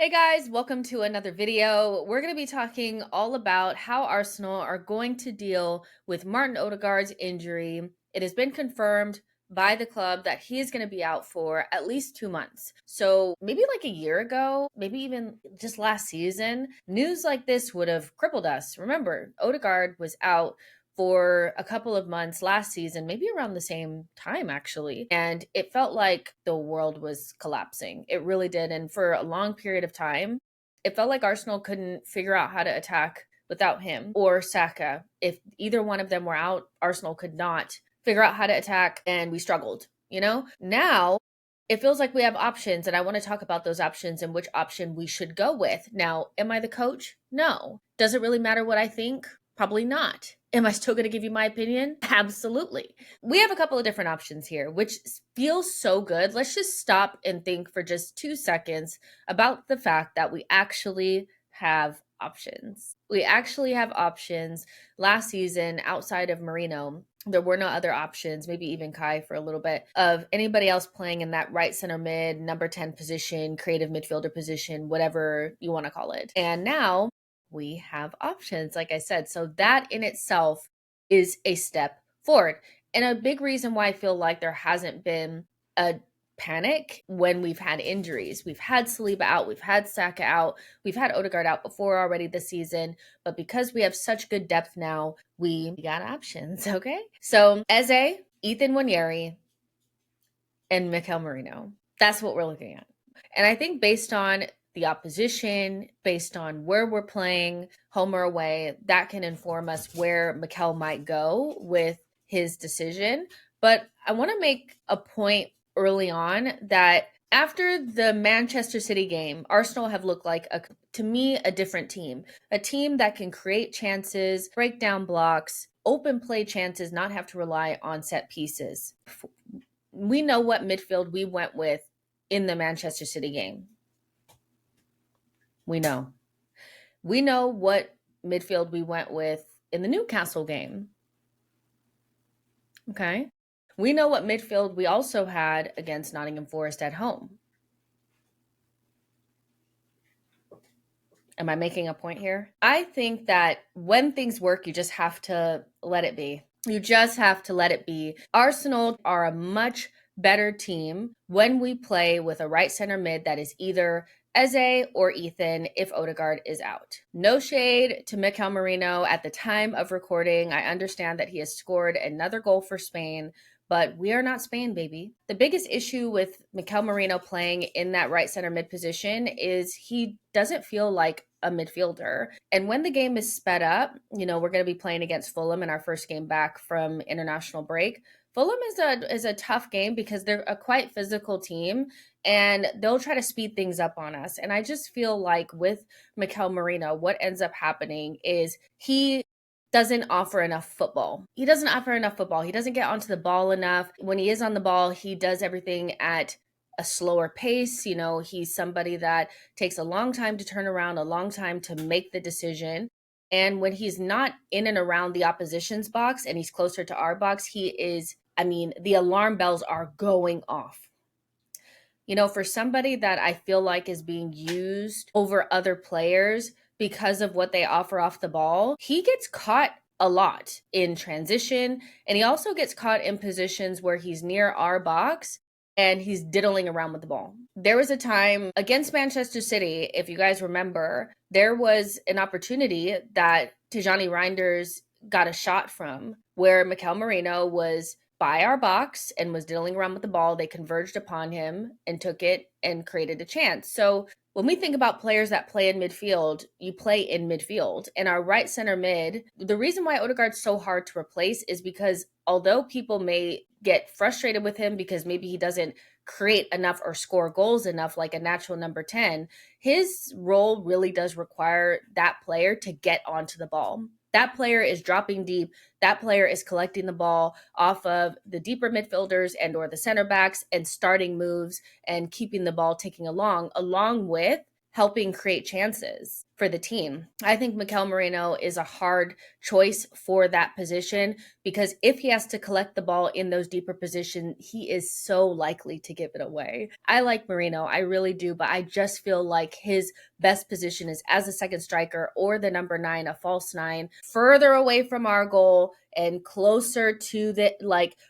Hey guys, welcome to another video. We're going to be talking all about how Arsenal are going to deal with Martin Ødegaard's injury. It has been confirmed by the club that he is going to be out for at least 2 months. So maybe like a year ago, maybe even just last season, news like this would have crippled us. Remember, Ødegaard was out for a couple of months last season, maybe around the same time actually. And it felt like the world was collapsing. It really did. And for a long period of time, it felt like Arsenal couldn't figure out how to attack without him or Saka. If either one of them were out, Arsenal could not figure out how to attack and we struggled. Now it feels like we have options, and I want to talk about those options and which option we should go with. Now, am I the coach? No. Does it really matter what I think? Probably not. Am I still going to give you my opinion? Absolutely. We have a couple of different options here, which feels so good. Let's just stop and think for just 2 seconds about the fact that we actually have options. We actually have options. Last season, outside of Merino, there were no other options, maybe even Kai for a little bit, of anybody else playing in that right center mid, number 10 position, creative midfielder position, whatever you want to call it. And now we have options, like I said. So that in itself is a step forward. And a big reason why I feel like there hasn't been a panic when we've had injuries. We've had Saliba out, we've had Saka out, we've had Ødegaard out before already this season, but because we have such good depth now, we got options, okay? So Eze, Ethan Nwaneri, and Mikel Merino. That's what we're looking at. And I think based on the opposition, based on where we're playing, home or away, that can inform us where Mikel might go with his decision. But I want to make a point early on that after the Manchester City game, Arsenal have looked like, to me, a different team. A team that can create chances, break down blocks, open play chances, not have to rely on set pieces. We know what midfield we went with in the Manchester City game. We know what midfield we went with in the Newcastle game. Okay. We know what midfield we also had against Nottingham Forest at home. Am I making a point here? I think that when things work, you just have to let it be. You just have to let it be. Arsenal are a much better team when we play with a right center mid that is either Eze or Ethan if Ødegaard is out. No shade to Mikel Merino at the time of recording. I understand that he has scored another goal for Spain, but we are not Spain, baby. The biggest issue with Mikel Merino playing in that right center mid position is he doesn't feel like a midfielder. And when the game is sped up, we're going to be playing against Fulham in our first game back from international break. Fulham is a tough game because they're a quite physical team and they'll try to speed things up on us. And I just feel like with Mikel Merino, what ends up happening is he doesn't offer enough football. He doesn't get onto the ball enough. When he is on the ball, he does everything at a slower pace. He's somebody that takes a long time to turn around, a long time to make the decision. And when he's not in and around the opposition's box and he's closer to our box, the alarm bells are going off. For somebody that I feel like is being used over other players because of what they offer off the ball, he gets caught a lot in transition. And he also gets caught in positions where he's near our box and he's diddling around with the ball. There was a time against Manchester City, if you guys remember, there was an opportunity that Tijani Reinders got a shot from where Mikel Merino was by our box and was diddling around with the ball. They converged upon him and took it and created a chance. So when we think about players that play in midfield, you play in midfield. And our right center mid, the reason why Ødegaard's so hard to replace is because although people may get frustrated with him because maybe he doesn't create enough or score goals enough like a natural number 10, his role really does require that player to get onto the ball. That player is dropping deep. That player is collecting the ball off of the deeper midfielders and/or the center backs and starting moves and keeping the ball ticking along with helping create chances for the team. I think Mikel Merino is a hard choice for that position because if he has to collect the ball in those deeper positions, he is so likely to give it away. I like Merino, I really do, but I just feel like his best position is as a second striker or the number 9, a false 9, further away from our goal and closer to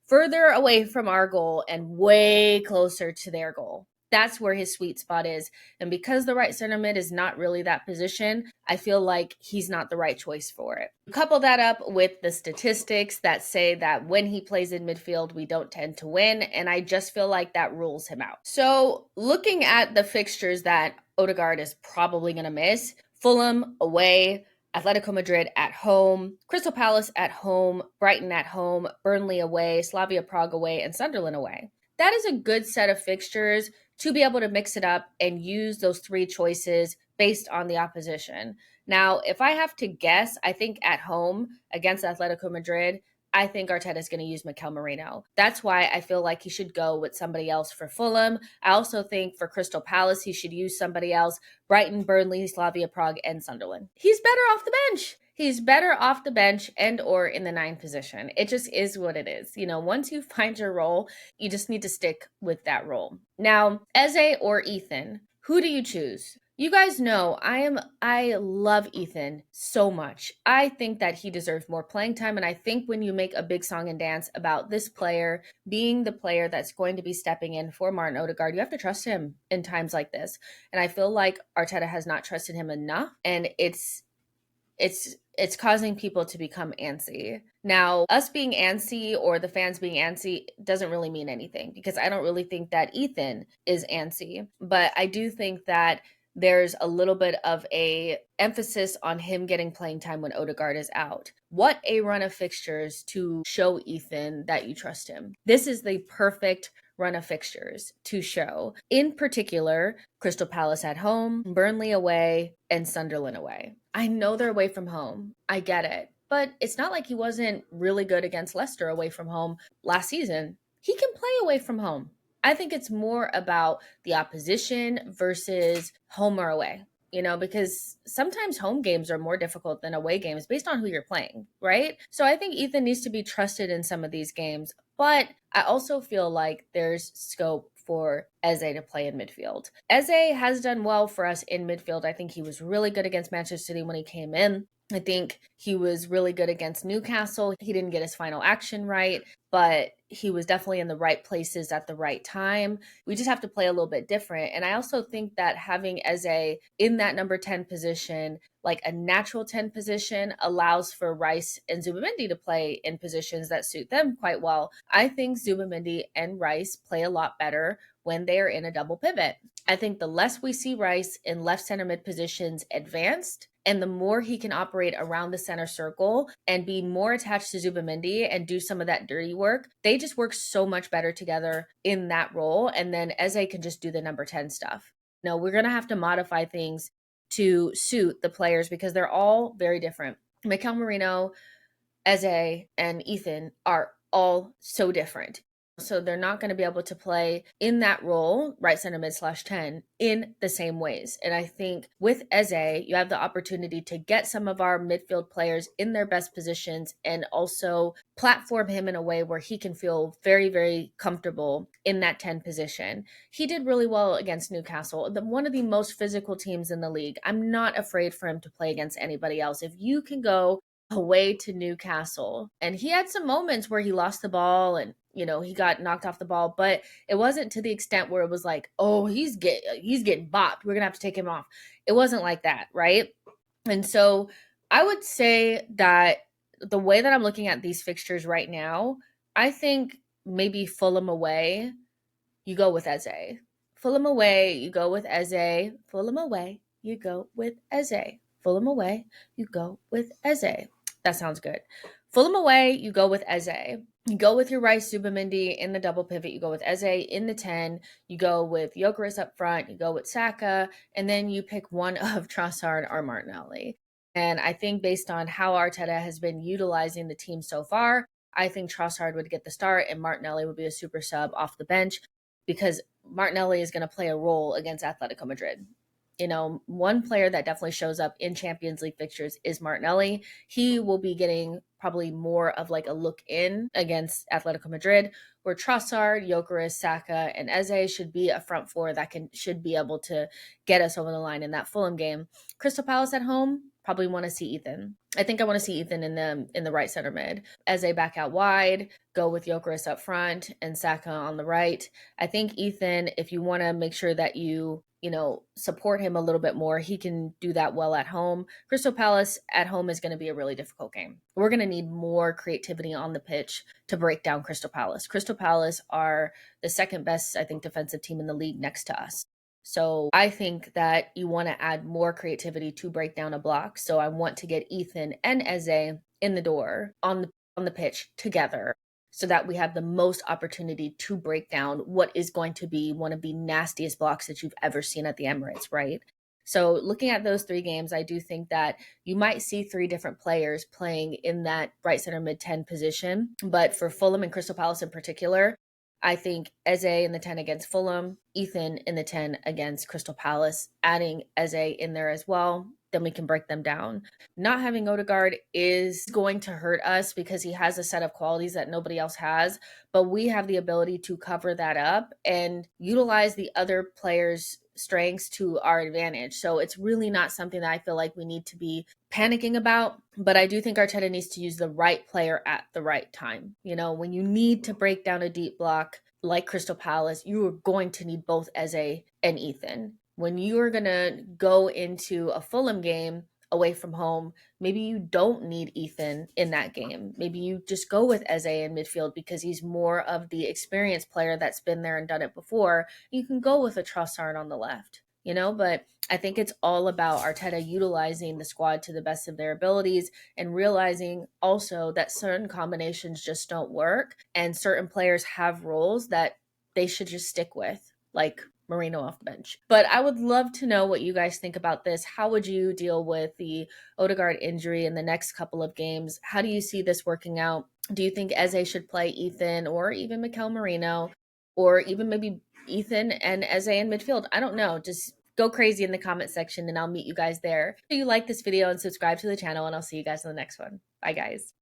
further away from our goal and way closer to their goal. That's where his sweet spot is. And because the right center mid is not really that position, I feel like he's not the right choice for it. Couple that up with the statistics that say that when he plays in midfield, we don't tend to win. And I just feel like that rules him out. So looking at the fixtures that Ødegaard is probably going to miss, Fulham away, Atletico Madrid at home, Crystal Palace at home, Brighton at home, Burnley away, Slavia Prague away, and Sunderland away. That is a good set of fixtures to be able to mix it up and use those 3 choices based on the opposition. Now, if I have to guess, I think at home against Atletico Madrid, I think Arteta is going to use Mikel Merino. That's why I feel like he should go with somebody else for Fulham. I also think for Crystal Palace, he should use somebody else. Brighton, Burnley, Slavia Prague, and Sunderland. He's better off the bench. He's better off the bench and or in the 9 position. It just is what it is. Once you find your role, you just need to stick with that role. Now, Eze or Ethan, who do you choose? You guys know I love Ethan so much. I think that he deserves more playing time. And I think when you make a big song and dance about this player being the player that's going to be stepping in for Martin Ødegaard, you have to trust him in times like this. And I feel like Arteta has not trusted him enough. And it's causing people to become antsy. Now, us being antsy or the fans being antsy doesn't really mean anything because I don't really think that Ethan is antsy. But I do think that there's a little bit of a emphasis on him getting playing time when Ødegaard is out. What a run of fixtures to show Ethan that you trust him. This is the perfect run of fixtures to show. In particular, Crystal Palace at home, Burnley away, and Sunderland away. I know they're away from home. I get it. But it's not like he wasn't really good against Leicester away from home last season. He can play away from home. I think it's more about the opposition versus home or away, because sometimes home games are more difficult than away games based on who you're playing, right? So I think Ethan needs to be trusted in some of these games, but I also feel like there's scope for Eze to play in midfield. Eze has done well for us in midfield. I think he was really good against Manchester City when he came in. I think he was really good against Newcastle. He didn't get his final action right, but he was definitely in the right places at the right time. We just have to play a little bit different. And I also think that having Eze in that number 10 position, like a natural 10 position, allows for Rice and Zubimendi to play in positions that suit them quite well. I think Zubimendi and Rice play a lot better when they are in a double pivot. I think the less we see Rice in left center mid positions advanced, and the more he can operate around the center circle and be more attached to Zubimendi and do some of that dirty work, they just work so much better together in that role. And then Eze can just do the number 10 stuff. No, we're going to have to modify things to suit the players because they're all very different. Mikel Merino, Eze, and Ethan are all so different. So they're not going to be able to play in that role, right center mid /10, in the same ways. And I think with Eze, you have the opportunity to get some of our midfield players in their best positions and also platform him in a way where he can feel very, very comfortable in that 10 position. He did really well against Newcastle, one of the most physical teams in the league. I'm not afraid for him to play against anybody else. If you can go away to Newcastle, and he had some moments where he lost the ball and he got knocked off the ball, but it wasn't to the extent where it was like, oh, he's getting bopped, we're gonna have to take him off. It wasn't like that, right? And so I would say that the way that I'm looking at these fixtures right now, I think maybe Fulham away, you go with Eze. Fulham away, you go with Eze. Fulham away, you go with Eze. Fulham away, you go with Eze. That sounds good. Fulham away, you go with Eze. You go with your Rice Zubimendi in the double pivot. You go with Eze in the 10. You go with Gyökeres up front. You go with Saka. And then you pick one of Trossard or Martinelli. And I think based on how Arteta has been utilizing the team so far, I think Trossard would get the start and Martinelli would be a super sub off the bench because Martinelli is going to play a role against Atletico Madrid. one player that definitely shows up in Champions League fixtures is Martinelli. He will be getting probably more of like a look in against Atletico Madrid, where Trossard, Gyökeres, Saka, and Eze should be a front four that should be able to get us over the line in that Fulham game. Crystal Palace at home, probably want to see Ethan. I think I want to see Ethan in the right center mid. Eze back out wide, go with Gyökeres up front and Saka on the right. I think Ethan, if you want to make sure that you support him a little bit more, he can do that well at home. Crystal Palace at home is going to be a really difficult game. We're going to need more creativity on the pitch to break down Crystal Palace. Crystal Palace are the second best, I think, defensive team in the league next to us. So I think that you want to add more creativity to break down a block. So I want to get Ethan and Eze in the door on the pitch together, so that we have the most opportunity to break down what is going to be one of the nastiest blocks that you've ever seen at the Emirates, right? So looking at those 3 games, I do think that you might see 3 different players playing in that right center mid 10 position. But for Fulham and Crystal Palace in particular, I think Eze in the 10 against Fulham, Ethan in the 10 against Crystal Palace, adding Eze in there as well, then we can break them down. Not having Ødegaard is going to hurt us because he has a set of qualities that nobody else has, but we have the ability to cover that up and utilize the other players' strengths to our advantage. So it's really not something that I feel like we need to be panicking about, but I do think Arteta needs to use the right player at the right time. When you need to break down a deep block like Crystal Palace, you are going to need both Eze and Ethan. When you are going to go into a Fulham game away from home, maybe you don't need Ethan in that game. Maybe you just go with Eze in midfield because he's more of the experienced player that's been there and done it before. You can go with a Trossard on the left, but I think it's all about Arteta utilizing the squad to the best of their abilities and realizing also that certain combinations just don't work and certain players have roles that they should just stick with, like Merino off the bench. But I would love to know what you guys think about this. How would you deal with the Ødegaard injury in the next couple of games? How do you see this working out? Do you think Eze should play Ethan or even Mikel Merino, or even maybe Ethan and Eze in midfield? I don't know. Just go crazy in the comment section and I'll meet you guys there. If you like this video and subscribe to the channel, and I'll see you guys in the next one. Bye guys.